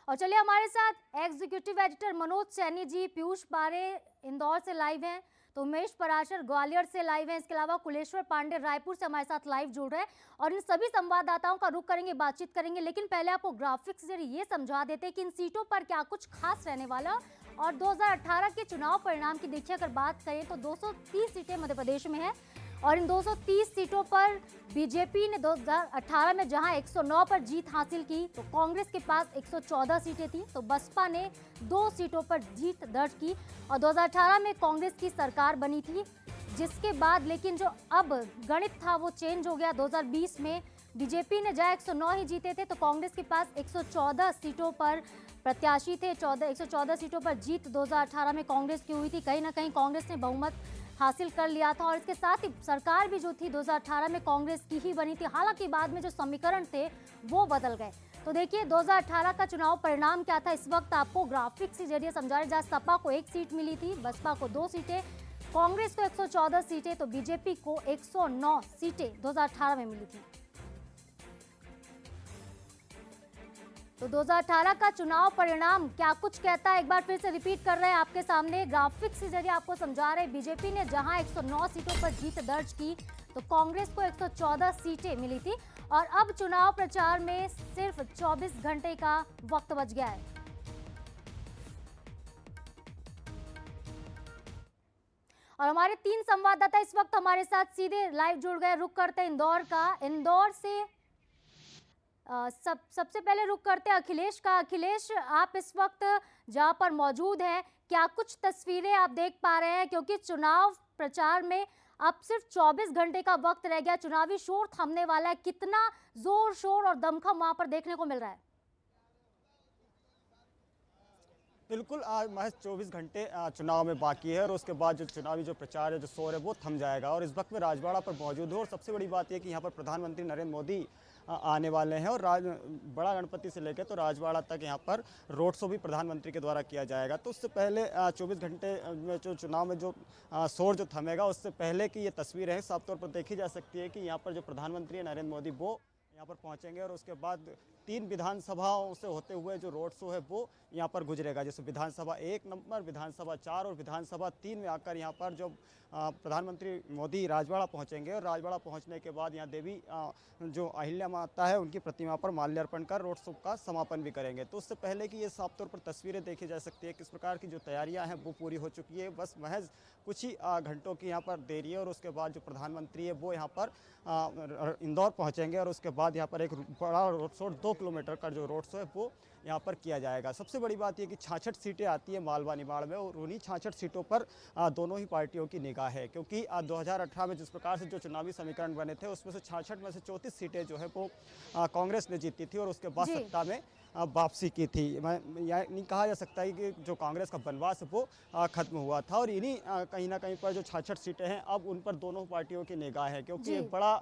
और चलिए हमारे साथ एग्जीक्यूटिव एडिटर मनोज सैनी जी, पीयूष पारे इंदौर से लाइव हैं, तो उमेश पराशर ग्वालियर से लाइव हैं, इसके अलावा कुलेश्वर पांडे रायपुर से हमारे साथ लाइव जुड़ रहे हैं और इन सभी संवाददाताओं का रुख करेंगे, बातचीत करेंगे। लेकिन पहले आपको ग्राफिक्स से ये समझा देते हैं कि इन सीटों पर क्या कुछ खास रहने वाला। और 2018 के चुनाव परिणाम की देखिए अगर बात करें तो 230 सीटें मध्य प्रदेश में है और इन 230 सीटों पर बीजेपी ने 2018 में जहां 109 पर जीत हासिल की तो कांग्रेस के पास 114 सीटें थी, तो बसपा ने 2 सीटों पर जीत दर्ज की और 2018 में कांग्रेस की सरकार बनी थी। जिसके बाद लेकिन जो अब गणित था वो चेंज हो गया। 2020 में बीजेपी ने जहां 109 ही जीते थे तो कांग्रेस के पास 114 सीटों पर प्रत्याशी थे। 114 सीटों पर जीत 2018 में कांग्रेस की हुई थी। कहीं ना कहीं कांग्रेस ने बहुमत हासिल कर लिया था और इसके साथ ही सरकार भी जो थी 2018 में कांग्रेस की ही बनी थी। हालांकि बाद में जो समीकरण थे वो बदल गए। तो देखिए 2018 का चुनाव परिणाम क्या था, इस वक्त आपको ग्राफिक्स के जरिए समझा रहे। जहां सपा को 1 सीट मिली थी, बसपा को 2 सीटें, कांग्रेस को 114 सीटें तो बीजेपी को 109 सीटें 2018 में मिली थी। तो 2018 का चुनाव परिणाम क्या कुछ कहता है, एक बार फिर से रिपीट कर रहे हैं आपके सामने। ग्राफिक्स के जरिए आपको समझा रहे हैं। बीजेपी ने जहां 109 सीटों पर जीत दर्ज की तो कांग्रेस को 114 सीटें मिली थी और अब चुनाव प्रचार में सिर्फ 24 घंटे का वक्त बच गया है। और हमारे 3 संवाददाता इस वक्त हमारे साथ सीधे लाइव जुड़ गए। रुक करते हैं इंदौर का। इंदौर से सबसे पहले रुक करते हैं अखिलेश का। अखिलेश, आप इस वक्त जहां पर मौजूद हैं, क्या कुछ तस्वीरें आप देख पा रहे हैं? क्योंकि चुनाव प्रचार में अब सिर्फ 24 घंटे का वक्त रह गया, चुनावी शोर थमने वाला है। कितना जोर शोर और दमखम वहां पर देखने को मिल रहा है? बिल्कुल, आज महज 24 घंटे चुनाव में बाकी है और उसके बाद जो चुनावी जो प्रचार है, जो शोर है वो थम जाएगा। और इस वक्त में राजवाड़ा पर मौजूद हूँ और सबसे बड़ी बात यह कि यहाँ पर प्रधानमंत्री नरेंद्र मोदी आने वाले हैं और बड़ा गणपति से लेकर तो राजवाड़ा तक यहाँ पर रोड शो भी प्रधानमंत्री के द्वारा किया जाएगा। तो उससे पहले 24 घंटे में जो चुनाव में जो शोर जो थमेगा उससे पहले की ये तस्वीरें हैं, साफ तौर पर देखी जा सकती है कि यहाँ पर जो प्रधानमंत्री है नरेंद्र मोदी वो यहाँ पर पहुँचेंगे और उसके बाद 3 विधानसभाओं से होते हुए जो रोड शो है वो यहाँ पर गुजरेगा। जैसे विधानसभा 1 नंबर, विधानसभा 4 और विधानसभा 3 में आकर यहाँ पर जो प्रधानमंत्री मोदी राजवाड़ा पहुँचेंगे और राजवाड़ा पहुँचने के बाद यहाँ देवी जो अहिल्या माता है उनकी प्रतिमा पर माल्यार्पण कर रोड शो का समापन भी करेंगे। तो उससे पहले कि ये साफ तौर पर तस्वीरें देखी जा सकती है किस प्रकार की जो तैयारियाँ हैं वो पूरी हो चुकी है। बस महज कुछ ही घंटों की यहाँ पर देरी है और उसके बाद जो प्रधानमंत्री है वो यहाँ पर इंदौर पहुँचेंगे और उसके बाद यहाँ पर एक बड़ा रोड शो 2 किलोमीटर का जो रोड शो है वो यहाँ पर किया जाएगा। सबसे बड़ी बात यह कि 66 सीटें आती है मालवा निमाड़ में और उन्हीं 66 सीटों पर दोनों ही पार्टियों की निगाह है, क्योंकि 2018 में जिस प्रकार से जो चुनावी समीकरण बने थे उसमें से 66 में से 34 सीटें जो है वो कांग्रेस ने जीती थी और उसके बाद सत्ता में वापसी की थी। मैं यह नहीं कहा जा सकता है कि जो कांग्रेस का बनवास है वो खत्म हुआ था और इन्हीं कहीं ना कहीं पर जो 66 सीटें हैं अब उन पर दोनों पार्टियों की निगाह है, क्योंकि एक बड़ा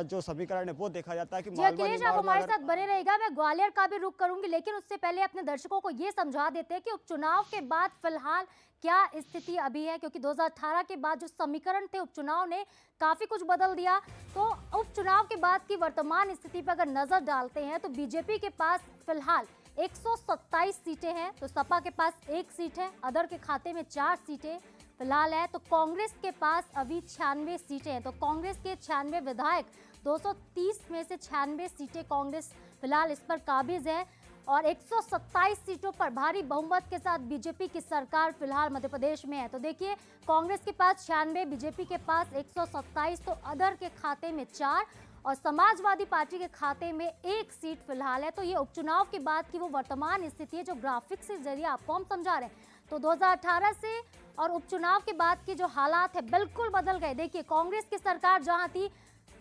जो समीकरण है वो देखा जाता है कि अखिलेश आप हमारे साथ बने रहेगा। मैं ग्वालियर का भी रुख करूंगी, लेकिन उससे पहले अपने दर्शकों को ये समझा देते हैं कि उपचुनाव के बाद फिलहाल क्या स्थिति अभी है, क्योंकि 2018 के बाद जो समीकरण थे उपचुनाव ने काफी कुछ बदल दिया। तो उपचुनाव के बाद की वर्तमान स्थिति पर अगर नजर डालते हैं तो बीजेपी के पास फिलहाल 127 सीटें हैं, तो सपा के पास 1 सीट है, अदर के खाते में 4 सीटें फिलहाल है। तो कांग्रेस के पास अभी 96 सीटें हैं, तो कांग्रेस के 96 विधायक 230 में से 96 सीटें कांग्रेस फिलहाल इस पर काबिज है और 127 सीटों पर भारी बहुमत के साथ बीजेपी की सरकार फिलहाल मध्य प्रदेश में है। तो देखिए कांग्रेस के पास 96, बीजेपी के पास 127, तो अदर के खाते में 4 और समाजवादी पार्टी के खाते में 1 सीट फिलहाल है। तो ये उपचुनाव के बाद की वो वर्तमान स्थिति है जो ग्राफिक्स के जरिए आपको हम समझा रहे हैं। तो 2018 से और उपचुनाव के बाद के जो हालात है बिल्कुल बदल गए। देखिए कांग्रेस की सरकार जहां थी,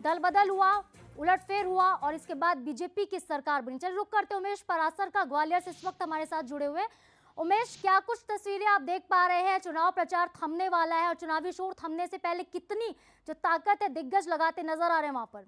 दल बदल हुआ, उलटफेर हुआ और इसके बाद बीजेपी की सरकार बनी। चल रुक करते उमेश परासर का, ग्वालियर से इस वक्त हमारे साथ जुड़े हुए। उमेश, क्या कुछ तस्वीरें आप देख पा रहे हैं? चुनाव प्रचार थमने वाला है और चुनावी शोर थमने से पहले कितनी जो ताकत है दिग्गज लगाते नजर आ रहे हैं वहां पर?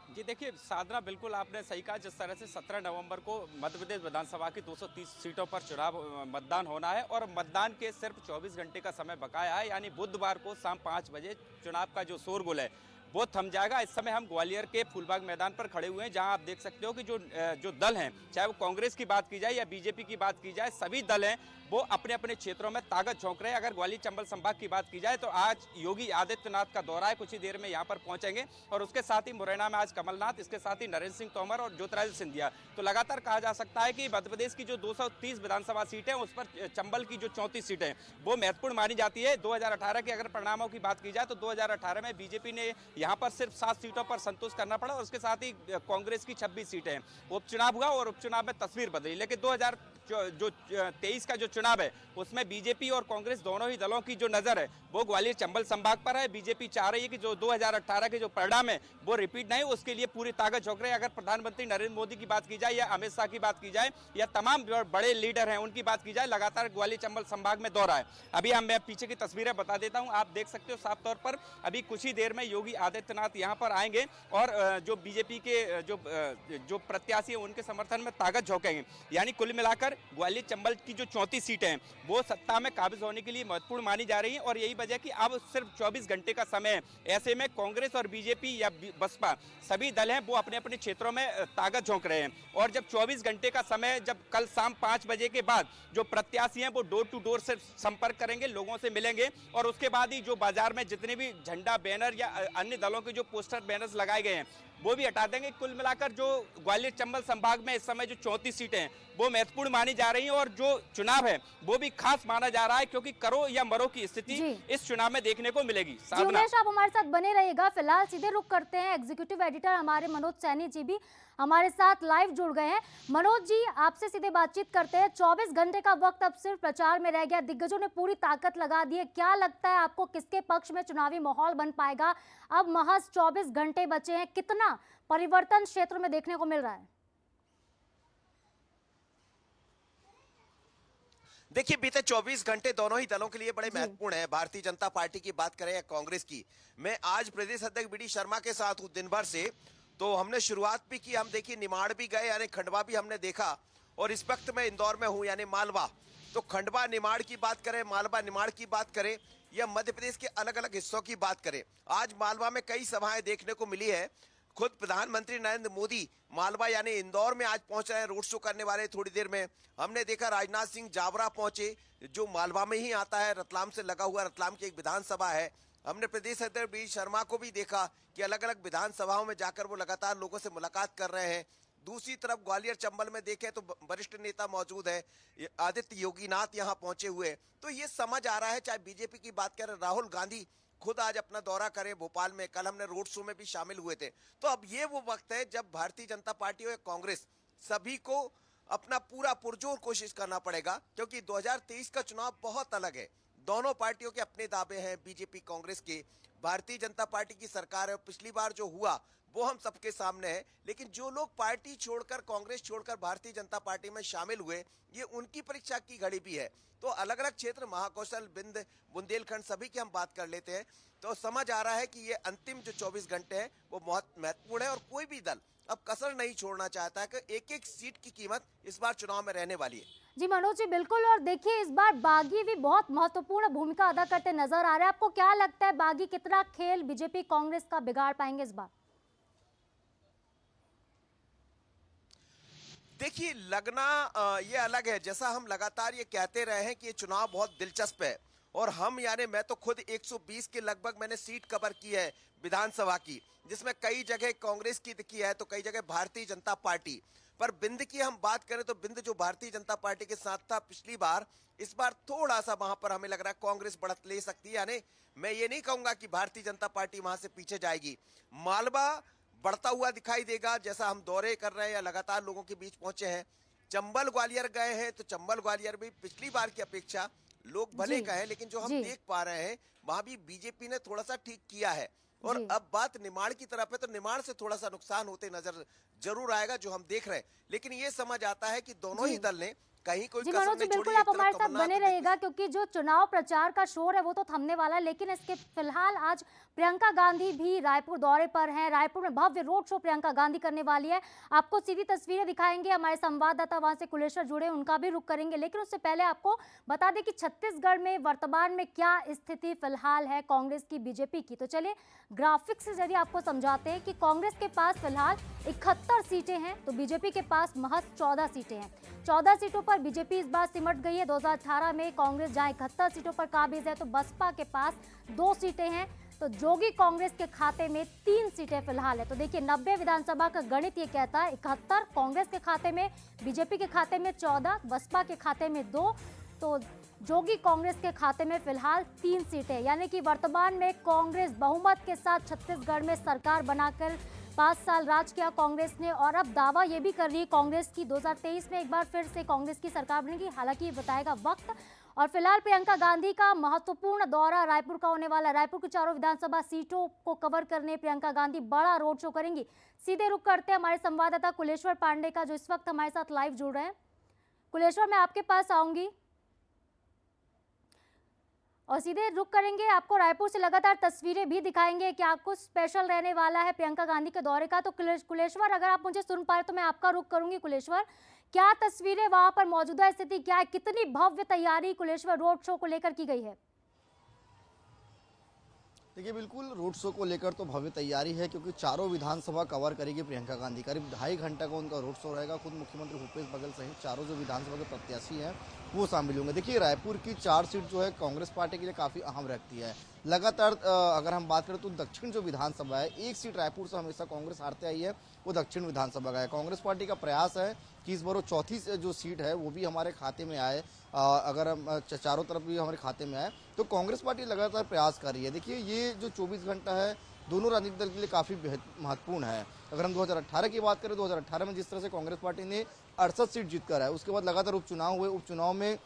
जी देखिए साधना, बिल्कुल आपने सही कहा। जिस तरह से 17 नवंबर को मध्य प्रदेश विधानसभा की 230 सीटों पर चुनाव मतदान होना है और मतदान के सिर्फ 24 घंटे का समय बकाया है, यानी बुधवार को शाम 5 बजे चुनाव का जो शोरगुल है वो थम जाएगा। इस समय हम ग्वालियर के फूलबाग मैदान पर खड़े हुए हैं, जहां आप देख सकते हो कि जो दल हैं, चाहे वो कांग्रेस की बात की जाए या बीजेपी की बात की जाए, सभी दल हैं वो अपने अपने क्षेत्रों में ताकत झोंक रहे हैं। अगर ग्वालियर चंबल संभाग की बात की जाए तो आज योगी आदित्यनाथ का दौरा है, कुछ ही देर में यहाँ पर पहुंचेंगे, और उसके साथ ही मुरैना में आज कमलनाथ, इसके साथ ही नरेंद्र सिंह तोमर और ज्योतिरादित्य सिंधिया। तो लगातार कहा जा सकता है कि मध्य प्रदेश की जो 230 विधानसभा सीटें हैं, उस पर चंबल की जो 34 सीटें हैं वो महत्वपूर्ण मानी जाती है। 2018 के अगर परिणामों की बात की जाए तो 2018 में बीजेपी ने यहाँ पर सिर्फ 7 सीटों पर संतोष करना पड़ा, और उसके साथ ही कांग्रेस की 26 सीटें हैं। उपचुनाव हुआ और उपचुनाव में तस्वीर बदली, लेकिन 2023 का जो चुनाव है उसमें बीजेपी और कांग्रेस दोनों ही दलों की जो नजर है वो ग्वालियर चंबल संभाग पर है। बीजेपी चाह रही है कि जो 2018 के जो परिणाम है वो रिपीट नहीं, उसके लिए पूरी ताकत झोंक रहे हैं। अगर प्रधानमंत्री नरेंद्र मोदी की बात की जाए या अमित शाह की बात की जाए या तमाम जो बड़े लीडर हैं उनकी बात की जाए, लगातार ग्वालियर चंबल संभाग में दौरा है। अभी मैं पीछे की तस्वीरें बता देता हूं, आप देख सकते हो साफ तौर पर अभी कुछ ही देर में योगी आदित्यनाथ यहां पर आएंगे और जो बीजेपी के जो प्रत्याशी हैं उनके समर्थन में ताकत झोंकेंगे। यानी कुल मिलाकर ग्वालियर चंबल की जो 34 सीटें हैं वो सत्ता में काबिज होने के लिए महत्वपूर्ण मानी जा रही हैं, और यही वजह कि अब सिर्फ 24 घंटे का समय है। ऐसे में कांग्रेस और बीजेपी या बसपा सभी दल हैं वो अपने अपने क्षेत्रों में ताकत झोंक रहे हैं। और जब 24 घंटे का समय, जब कल शाम 5 बजे के बाद जो प्रत्याशी हैं वो डोर टू डोर से संपर्क करेंगे, लोगों से मिलेंगे, और उसके बाद ही जो बाजार में जितने भी झंडा बैनर या अन्य दलों के जो पोस्टर बैनर्स लगाए गए हैं वो भी हटा देंगे। कुल मिलाकर जो ग्वालियर चंबल संभाग में इस समय जो 34 सीटें हैं वो महत्वपूर्ण मानी जा रही हैं, और जो चुनाव है वो भी खास माना जा रहा है, क्योंकि करो या मरो की स्थिति इस चुनाव में देखने को मिलेगी। उमेश, आप हमारे साथ बने रहिएगा। फिलहाल सीधे रुख करते हैं, एग्जीक्यूटिव एडिटर हमारे मनोज सैनी जी भी हमारे साथ लाइव जुड़ गए हैं। मनोज जी, आपसे सीधे बातचीत करते हैं। 24 घंटे का वक्त अब सिर्फ प्रचार में रह गया, दिग्गजों ने पूरी ताकत लगा दी है। क्या लगता है आपको, किसके पक्ष में चुनावी माहौल बन पाएगा? अब महज 24 घंटे बचे हैं, कितना परिवर्तन क्षेत्र में देखने को मिल रहा है? देखिए, बीते 24 घंटे दोनों ही दलों के लिए बड़े महत्वपूर्ण है। भारतीय जनता पार्टी की बात करें या कांग्रेस की, मैं आज प्रदेश अध्यक्ष बीडी शर्मा के साथ हूं दिन भर से, तो हमने शुरुआत भी की। हम देखिए निमाड़ भी गए, यानी खंडवा भी हमने देखा, और इस वक्त मैं इंदौर में हूं, यानी मालवा। तो खंडवा निमाड़ की बात करें, मालवा निमाड़ की बात करें, या मध्य प्रदेश के अलग अलग हिस्सों की बात करें, आज मालवा में कई सभाएं देखने को मिली है। खुद प्रधानमंत्री नरेंद्र मोदी मालवा यानी इंदौर में आज पहुंच रहे हैं, रोड शो करने वाले थोड़ी देर में। हमने देखा राजनाथ सिंह जावरा पहुंचे, जो मालवा में ही आता है, रतलाम से लगा हुआ, रतलाम की एक विधानसभा है। हमने प्रदेश अध्यक्ष बी शर्मा को भी देखा कि अलग अलग विधानसभाओं में जाकर वो लगातार लोगों से मुलाकात कर रहे हैं। दूसरी तरफ ग्वालियर चंबल में देखें तो वरिष्ठ नेता मौजूद है, आदित्य योगीनाथ यहाँ पहुंचे हुए। तो ये समझ आ रहा है, चाहे बीजेपी की बात करें, राहुल गांधी खुद आज अपना दौरा करें भोपाल में, कल हमने रोड शो में भी शामिल हुए थे। तो अब ये वो वक्त है जब भारतीय जनता पार्टी और कांग्रेस सभी को अपना पूरा पुरजोर कोशिश करना पड़ेगा, क्योंकि 2023 का चुनाव बहुत अलग है। दोनों पार्टियों के अपने दावे हैं, बीजेपी कांग्रेस के। भारतीय जनता पार्टी की सरकार है, पिछली बार जो हुआ वो हम सबके सामने है, लेकिन जो लोग पार्टी छोड़कर, कांग्रेस छोड़कर भारतीय जनता पार्टी में शामिल हुए, ये उनकी परीक्षा की घड़ी भी है। तो अलग अलग क्षेत्र, महाकौशल, बिंद, बुंदेलखंड, सभी की हम बात कर लेते हैं, तो समझ आ रहा है कि ये अंतिम जो 24 घंटे हैं वो बहुत महत्वपूर्ण है, और कोई भी दल अब कसर नहीं छोड़ना चाहता है कि एक एक सीट की कीमत इस बार चुनाव में रहने वाली है। जी मनोज जी, बिल्कुल। और देखिए, इस बार बागी भी बहुत महत्वपूर्ण भूमिका अदा करते नजर आ रहे हैं। आपको क्या लगता है, बागी कितना खेल बीजेपी कांग्रेस का बिगाड़ पाएंगे इस बार? देखिए, लगना ये अलग है। जैसा हम लगातार ये कहते रहे हैं कि ये चुनाव बहुत दिलचस्प है, और हम यानी मैं तो खुद 120 के लगभग मैंने सीट कवर की है विधानसभा की, जिसमें कई जगह कांग्रेस की है तो कई जगह भारतीय जनता पार्टी। पर बिंद की हम बात करें तो बिंद जो भारतीय जनता पार्टी के साथ था पिछली बार, इस बार थोड़ा सा वहां पर हमें लग रहा है कांग्रेस बढ़त ले सकती है। यानी मैं ये नहीं कहूंगा कि भारतीय जनता पार्टी वहां से पीछे जाएगी। मालवा बढ़ता हुआ दिखाई देगा, जैसा हम दौरे कर रहे हैं या लगातार लोगों के बीच पहुंचे हैं। चंबल ग्वालियर गए हैं तो चंबल ग्वालियर भी पिछली बार की अपेक्षा लोग भले कहे, लेकिन जो हम देख पा रहे हैं वहां भी बीजेपी ने थोड़ा सा ठीक किया है। और अब बात निमाड़ की तरफ है, तो निमाड़ से थोड़ा सा नुकसान होते नजर जरूर आएगा जो हम देख रहे हैं, लेकिन ये समझ आता है कि दोनों ही दल ने कहीं कोई जी कसर मनोज जी, नहीं बिल्कुल छोड़ी। आप एक तरफ हमारे साथ कमलनाथ बने तो देखिए, रहिएगा क्योंकि जो चुनाव प्रचार का शोर है वो तो थमने वाला है, लेकिन इसके फिलहाल आज प्रियंका गांधी भी रायपुर दौरे पर हैं। रायपुर में भव्य रोड शो प्रियंका गांधी करने वाली है। आपको सीधी तस्वीरें दिखाएंगे, हमारे संवाददाता वहां से कुलेश्वर जुड़े, उनका भी रुख करेंगे। लेकिन उससे पहले आपको बता दें कि छत्तीसगढ़ में वर्तमान में क्या स्थिति फिलहाल है कांग्रेस की, बीजेपी की। तो चलिए ग्राफिक्स के जरिए आपको समझाते हैं कि कांग्रेस के पास फिलहाल 71 सीटें हैं तो बीजेपी के पास महज 14 सीटें हैं। 14 सीटों पर बीजेपी इस बार सिमट गई है। 2018 में कांग्रेस जहां 71 सीटों पर काबिज है तो बसपा के पास 2 सीटें हैं। तो जोगी कांग्रेस के खाते में 3 सीटें फिलहाल है। तो देखिए 90 विधानसभा का गणित ये कहता है 71 कांग्रेस के खाते में, बीजेपी के खाते में 14, बसपा के खाते में 2, तो जोगी कांग्रेस के खाते में फिलहाल 3 सीटें, यानी कि वर्तमान में कांग्रेस बहुमत के साथ छत्तीसगढ़ में सरकार बनाकर 5 साल राज किया कांग्रेस ने। और अब दावा ये भी कर रही है कांग्रेस की 2023 में एक बार फिर से कांग्रेस की सरकार बनेगी, हालांकि ये बताएगा वक्त। और फिलहाल प्रियंका गांधी का महत्वपूर्ण दौरा रायपुर का होने वाला है। रायपुर की चारों विधानसभा सीटों को कवर करने प्रियंका गांधी बड़ा रोड शो करेंगी। सीधे रुख करते हैं हमारे संवाददाता कुलेश्वर पांडे का, जो इस वक्त हमारे साथ लाइव जुड़ रहे हैं। कुलेश्वर, मैं आपके पास आऊंगी और सीधे रुक करेंगे, आपको रायपुर से लगातार तस्वीरें भी दिखाएंगे। क्या कुछ स्पेशल रहने वाला है प्रियंका गांधी के दौरे का? तो कुलेश्वर, अगर आप मुझे सुन पाए तो मैं आपका रुख करूंगी। कुलेश्वर, क्या तस्वीरें वहां पर, मौजूदा स्थिति क्या है, कितनी भव्य तैयारी कुलेश्वर रोड शो को लेकर की गई है? देखिए बिल्कुल रोड शो को लेकर तो भव्य तैयारी है, क्योंकि चारों विधानसभा कवर करेगी प्रियंका गांधी। करीब 2.5 घंटा का उनका रोड शो रहेगा। खुद मुख्यमंत्री भूपेश बघेल सहित चारों जो विधानसभा के प्रत्याशी हैं वो शामिल होंगे। देखिए रायपुर की 4 सीट जो है कांग्रेस पार्टी के लिए काफ़ी अहम रखती है। लगातार अगर हम बात करें तो दक्षिण जो विधानसभा है, 1 सीट रायपुर से हमेशा कांग्रेस हारते आई है, वो दक्षिण विधानसभा का है। कांग्रेस पार्टी का प्रयास है कि इस बार वो चौथी जो सीट है वो भी हमारे खाते में आए। अगर हम चारों तरफ भी हमारे खाते में आए तो कांग्रेस पार्टी लगातार प्रयास कर रही है। देखिए ये जो 24 घंटा है दोनों राजनीतिक दल के लिए काफ़ी महत्वपूर्ण है। अगर हम 2018 की बात करें, 2018 में जिस तरह से कांग्रेस पार्टी ने 68 सीट जीत कर है, उसके बाद लगातार उपचुनाव हुए, उपचुनाव में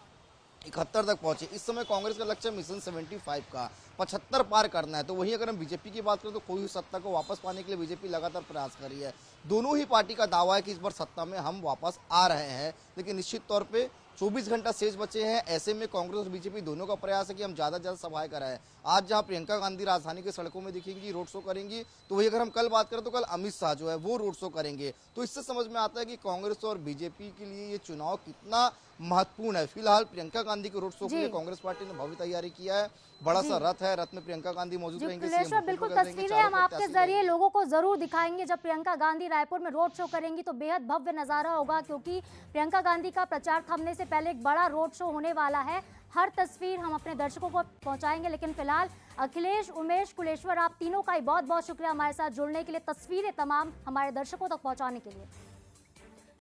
71 तक पहुंचे। इस समय कांग्रेस का लक्ष्य मिशन 75 का 75 पार करना है। तो वहीं अगर हम बीजेपी की बात करें तो कोई सत्ता को वापस पाने के लिए बीजेपी लगातार प्रयास कर रही है। दोनों ही पार्टी का दावा है कि इस बार सत्ता में हम वापस आ रहे हैं, लेकिन निश्चित तौर पे 24 घंटा शेष बचे हैं। ऐसे में कांग्रेस और बीजेपी दोनों का प्रयास है कि हम ज़्यादा से ज़्यादा सभाएं कराएं। आज जहां प्रियंका गांधी राजधानी के सड़कों में दिखेंगी, रोड शो करेंगी, तो वही अगर हम कल बात करें तो कल अमित शाह जो है वो रोड शो करेंगे। तो इससे समझ में आता है कि कांग्रेस और बीजेपी के लिए ये चुनाव कितना महत्वपूर्ण है। फिलहाल प्रियंका गांधी के रोड शो के लिए कांग्रेस पार्टी ने भव्य तैयारी किया है। बड़ा सा रथ है, रथ में प्रियंका गांधी मौजूद रहेंगे। कुलेश्वर, बिल्कुल तस्वीरें हम आपके जरिए लोगों को जरूर दिखाएंगे। जब प्रियंका गांधी रायपुर में रोड शो करेंगी तो बेहद भव्य नजारा होगा, क्योंकि प्रियंका गांधी का प्रचार थमने से पहले एक बड़ा रोड शो होने वाला है। हर तस्वीर हम अपने दर्शकों को पहुंचाएंगे। लेकिन फिलहाल अखिलेश, उमेश, कुलेश्वर, आप तीनों का ही बहुत बहुत शुक्रिया हमारे साथ जुड़ने के लिए, तस्वीरें तमाम हमारे दर्शकों तक पहुंचाने के लिए।